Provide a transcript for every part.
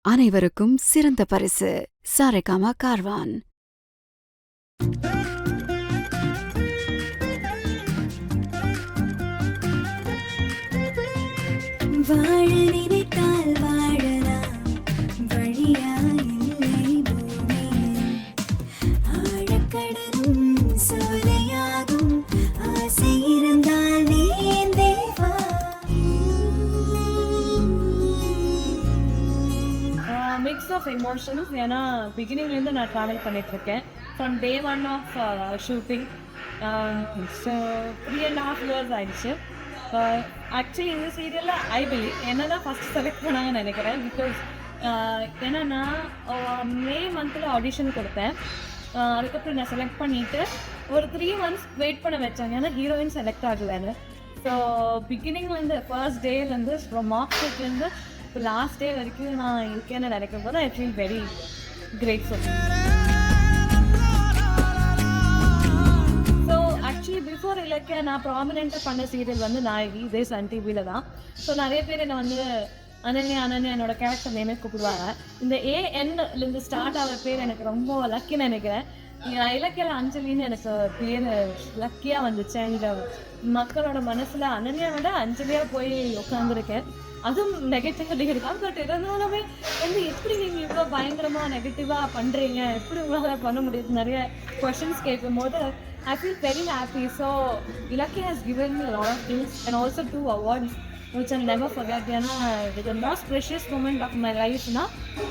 அனைவருக்கும் சிறந்த பரிசு சாரேகாமா கார்வான். வாழ நினைத்தால் வாழலாம், வழியா இல்லை பூமியில். ஆழக்கடலும் சோலையாகும், ஆசை இருந்தால் நீந்தே வா. Mix of emotions. ஏன்னா பிகினிங்லேருந்து நான் ட்ராவல் பண்ணிகிட்ருக்கேன் from day one of shooting. So 3.5 years ஆயிடுச்சு. ஆக்சுவலி இந்த சீரியலில் ஐ பிலீவ் என்ன தான் ஃபஸ்ட் செலக்ட் பண்ணாங்கன்னு நினைக்கிறேன். பிகாஸ் என்னென்னா மே மந்தில் ஆடிஷன் கொடுத்தேன். அதுக்கப்புறம் நான் செலக்ட் பண்ணிவிட்டு ஒரு 3 months வெயிட் பண்ண வச்சாங்க, ஏன்னா ஹீரோயின் செலக்ட் ஆகலைன்னு. ஸோ பிகினிங்லேருந்து ஃபர்ஸ்ட் டேலேருந்து ஃப்ரம் மார்க்ஸ்லேருந்து இப்போ லாஸ்ட் டே வரைக்கும் நான் இருக்கேன்னு நினைக்கும் போது I feel very grateful. So actually before Ilakkiya நான் ப்ராமினெண்ட்டாக பண்ண சீரியல் வந்து நாயகி, இதே சன் டிவியில் தான். ஸோ நிறைய பேர் என்னை வந்து அனன்யா என்னோட கேரக்டர் நேமே கூப்பிடுவாங்க. இந்த ஏஎன்லேருந்து ஸ்டார்ட் ஆகிற பேர் எனக்கு ரொம்ப லக்கின்னு நினைக்கிறேன். இலக்கியில் அஞ்சலின்னு எனக்கு பேர் லக்கியாக வந்துச்சு. அண்ட் மக்களோட மனசில் அனன்யாவோட அஞ்சலியாக போய் உட்காந்துருக்கேன். அதுவும் நெகட்டிவிட்டி இருக்காது. பட் இருந்தாலுமே வந்து எப்படி நீங்கள் இவ்வளோ பயங்கரமாக நெகட்டிவாக பண்ணுறீங்க, எப்படி உங்களால் பண்ண முடியுது, நிறைய கொஷின்ஸ் கேட்கும் போது I feel very happy. So Ilakkiya has given me lot of things and also 2 awards which I'll never forget. ஏன்னா இது most precious moment of my லைஃப்னா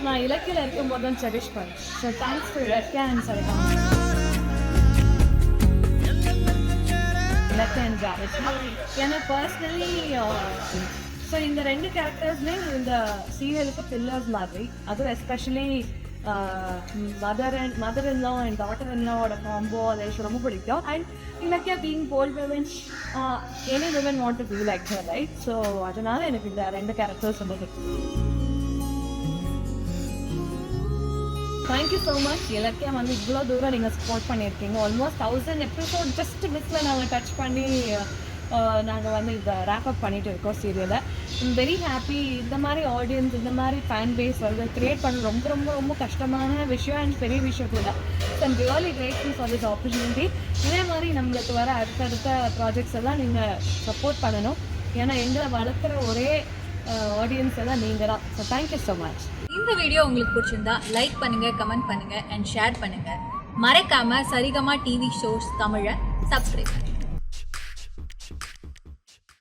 நான் இலக்கியில் இருக்கும்போது தான் செரிஷ் பண்ணேன். So thanks to Ilakkiya and Saregama. Ilakkiya and Javed ஏன்னா பர்சனலி ஸோ இந்த 2 கேரக்டர்ஸ்மே இந்த சீரியலுக்கு பில்லர்ஸ் மாதிரி. அதுவும் especially mother in-law and daughter இன்லாவோட காம்போ அது எனக்கு ரொம்ப பிடிக்கும். And Ilakkiya being bold women, any women want to be like her, right? So அதனால எனக்கு இந்த 2 கேரக்டர்ஸ் ரொம்ப பிடிக்கும். Thank you so much. இலக்கியா வந்து இவ்வளோ தூரம் நீங்கள் சப்போர்ட் பண்ணியிருக்கீங்க. ஆல்மோஸ்ட் 1000 எபிசோட் ஜஸ்ட் மிஸ்ஸில் நாங்கள் டச் பண்ணி நாங்கள் வந்து இதை ரேப்அப் பண்ணிட்டு இருக்கோம் சீரியலை. I'm very happy. இந்த மாதிரி ஆடியன்ஸ், இந்த மாதிரி ஃபேன் பேஸ் வந்து க்ரியேட் பண்ண ரொம்ப ரொம்ப ரொம்ப கஷ்டமான விஷயம் அண்ட் பெரிய விஷயம் கூட. So I'm really grateful for this opportunity. இதே மாதிரி நம்மளுக்கு வர அடுத்தடுத்த ப்ராஜெக்ட்ஸ் எல்லாம் நீங்கள் சப்போர்ட் பண்ணணும். ஏன்னா எங்களை வளர்க்குற ஒரே ஆடியன்ஸ் எல்லாம் நீங்கள் தான். So thank you so much. இந்த வீடியோ உங்களுக்கு பிடிச்சிருந்தா லைக் பண்ணுங்கள், கமெண்ட் பண்ணுங்கள் அண்ட் ஷேர் பண்ணுங்கள். மறக்காமல் சரிகமா டிவி ஷோஸ் தமிழை சப்ஸ்கிரைப் பண்ணுங்கள்.